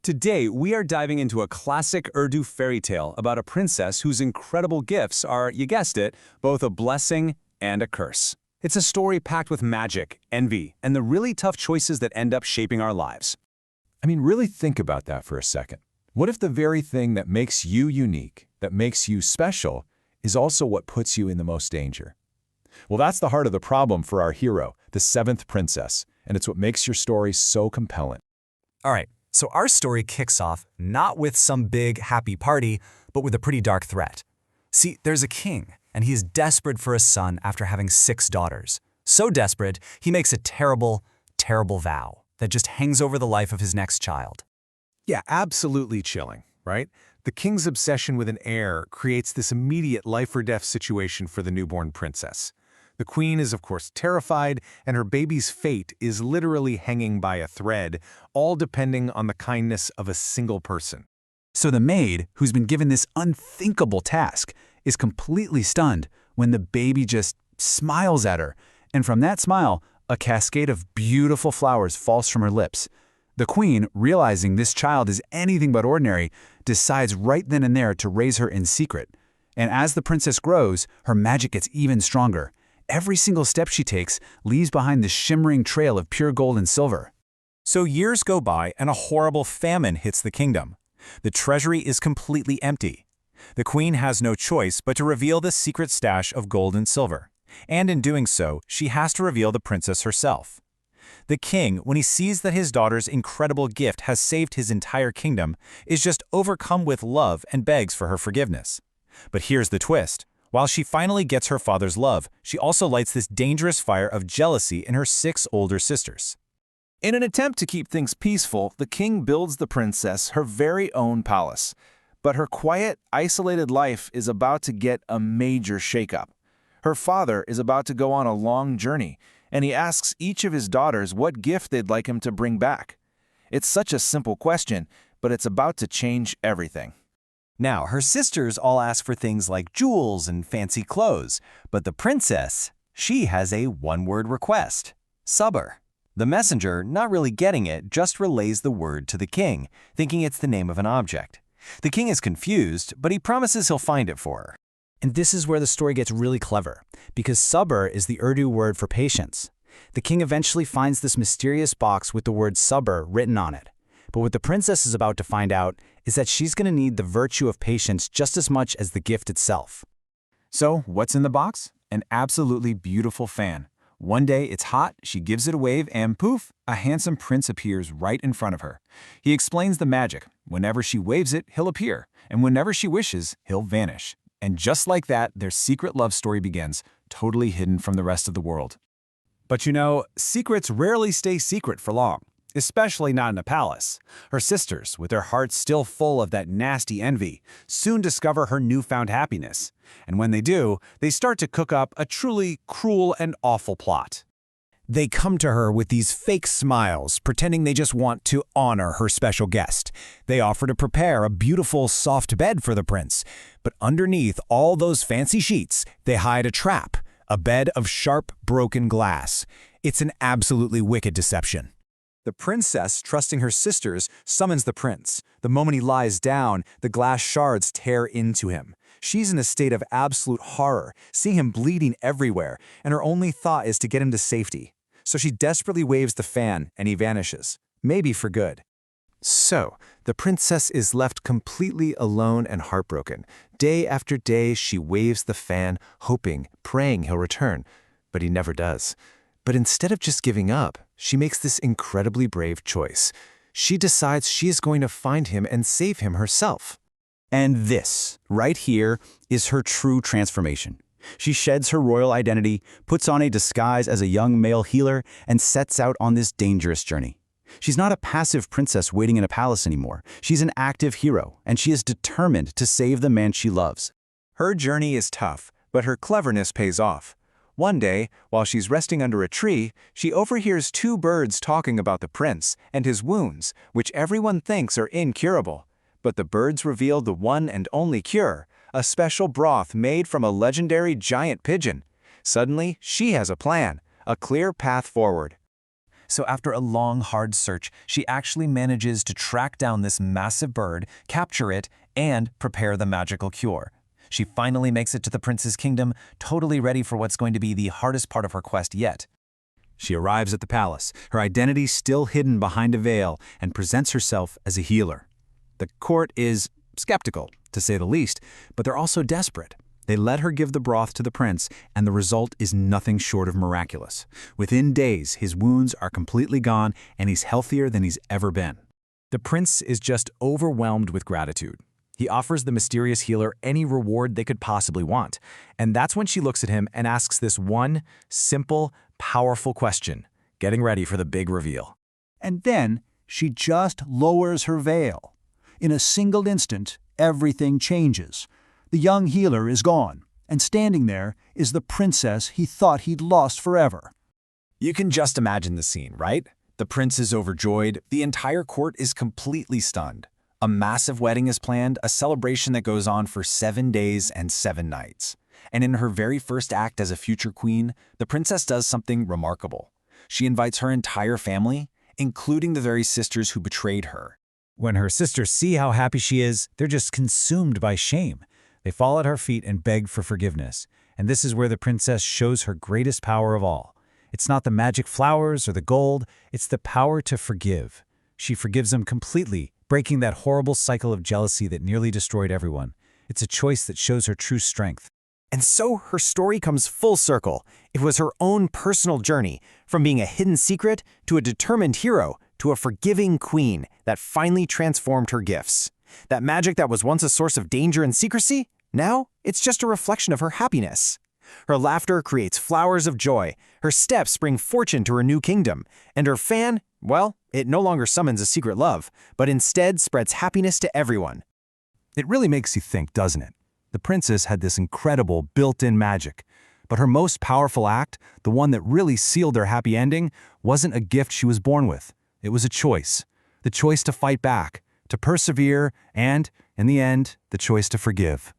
Today, we are diving into a classic Urdu fairy tale about a princess whose incredible gifts are, you guessed it, both a blessing and a curse. It's a story packed with magic, envy, and the really tough choices that end up shaping our lives. I mean, really think about that for a second. What if the very thing that makes you unique, that makes you special, is also what puts you in the most danger? Well, that's the heart of the problem for our hero, the seventh princess, and it's what makes your story so compelling. All right, so our story kicks off not with some big, happy party, but with a pretty dark threat. See, there's a king, and he is desperate for a son after having 6 daughters. So desperate, he makes a terrible, terrible vow that just hangs over the life of his next child. Yeah, absolutely chilling, right? The king's obsession with an heir creates this immediate life-or-death situation for the newborn princess. The queen is, of course, terrified, and her baby's fate is literally hanging by a thread, all depending on the kindness of a single person. So the maid, who's been given this unthinkable task, is completely stunned when the baby just smiles at her, and from that smile, a cascade of beautiful flowers falls from her lips. The queen, realizing this child is anything but ordinary, decides right then and there to raise her in secret. And as the princess grows, her magic gets even stronger. Every single step she takes leaves behind this shimmering trail of pure gold and silver. So years go by and a horrible famine hits the kingdom. The treasury is completely empty. The queen has no choice but to reveal the secret stash of gold and silver. And in doing so, she has to reveal the princess herself. The king, when he sees that his daughter's incredible gift has saved his entire kingdom, is just overcome with love and begs for her forgiveness. But here's the twist. While she finally gets her father's love, she also lights this dangerous fire of jealousy in her 6 older sisters. In an attempt to keep things peaceful, the king builds the princess her very own palace. But her quiet, isolated life is about to get a major shakeup. Her father is about to go on a long journey, and he asks each of his daughters what gift they'd like him to bring back. It's such a simple question, but it's about to change everything. Now, her sisters all ask for things like jewels and fancy clothes, but the princess, she has a one-word request: sabr. The messenger, not really getting it, just relays the word to the king, thinking it's the name of an object. The king is confused, but he promises he'll find it for her. And this is where the story gets really clever, because sabr is the Urdu word for patience. The king eventually finds this mysterious box with the word sabr written on it. But what the princess is about to find out is that she's going to need the virtue of patience just as much as the gift itself. So, what's in the box? An absolutely beautiful fan. One day it's hot, she gives it a wave, and poof, a handsome prince appears right in front of her. He explains the magic. Whenever she waves it, he'll appear, and whenever she wishes, he'll vanish. And just like that, their secret love story begins, totally hidden from the rest of the world. But you know, secrets rarely stay secret for long, especially not in a palace. Her sisters, with their hearts still full of that nasty envy, soon discover her newfound happiness. And when they do, they start to cook up a truly cruel and awful plot. They come to her with these fake smiles, pretending they just want to honor her special guest. They offer to prepare a beautiful, soft bed for the prince. But underneath all those fancy sheets, they hide a trap, a bed of sharp, broken glass. It's an absolutely wicked deception. The princess, trusting her sisters, summons the prince. The moment he lies down, the glass shards tear into him. She's in a state of absolute horror, seeing him bleeding everywhere, and her only thought is to get him to safety. So she desperately waves the fan, and he vanishes, maybe for good. So, the princess is left completely alone and heartbroken. Day after day, she waves the fan, hoping, praying he'll return. But he never does. But instead of just giving up, she makes this incredibly brave choice. She decides she is going to find him and save him herself. And this, right here, is her true transformation. She sheds her royal identity, puts on a disguise as a young male healer, and sets out on this dangerous journey. She's not a passive princess waiting in a palace anymore. She's an active hero, and she is determined to save the man she loves. Her journey is tough, but her cleverness pays off. One day, while she's resting under a tree, she overhears 2 birds talking about the prince and his wounds, which everyone thinks are incurable. But the birds reveal the one and only cure, a special broth made from a legendary giant pigeon. Suddenly, she has a plan, a clear path forward. So after a long, hard search, she actually manages to track down this massive bird, capture it, and prepare the magical cure. She finally makes it to the prince's kingdom, totally ready for what's going to be the hardest part of her quest yet. She arrives at the palace, her identity still hidden behind a veil, and presents herself as a healer. The court is skeptical, to say the least, but they're also desperate. They let her give the broth to the prince, and the result is nothing short of miraculous. Within days, his wounds are completely gone, and he's healthier than he's ever been. The prince is just overwhelmed with gratitude. He offers the mysterious healer any reward they could possibly want. And that's when she looks at him and asks this one, simple, powerful question, getting ready for the big reveal. And then she just lowers her veil. In a single instant, everything changes. The young healer is gone, and standing there is the princess he thought he'd lost forever. You can just imagine the scene, right? The prince is overjoyed, the entire court is completely stunned. A massive wedding is planned, a celebration that goes on for 7 days and 7 nights. And in her very first act as a future queen, the princess does something remarkable. She invites her entire family, including the very sisters who betrayed her. When her sisters see how happy she is, they're just consumed by shame. They fall at her feet and beg for forgiveness. And this is where the princess shows her greatest power of all. It's not the magic flowers or the gold, it's the power to forgive. She forgives them completely, breaking that horrible cycle of jealousy that nearly destroyed everyone. It's a choice that shows her true strength. And so her story comes full circle. It was her own personal journey, from being a hidden secret to a determined hero to a forgiving queen that finally transformed her gifts. That magic that was once a source of danger and secrecy, now it's just a reflection of her happiness. Her laughter creates flowers of joy, her steps bring fortune to her new kingdom, and her fan, well, it no longer summons a secret love, but instead spreads happiness to everyone. It really makes you think, doesn't it? The princess had this incredible built-in magic, but her most powerful act, the one that really sealed her happy ending, wasn't a gift she was born with. It was a choice. The choice to fight back, to persevere, and, in the end, the choice to forgive.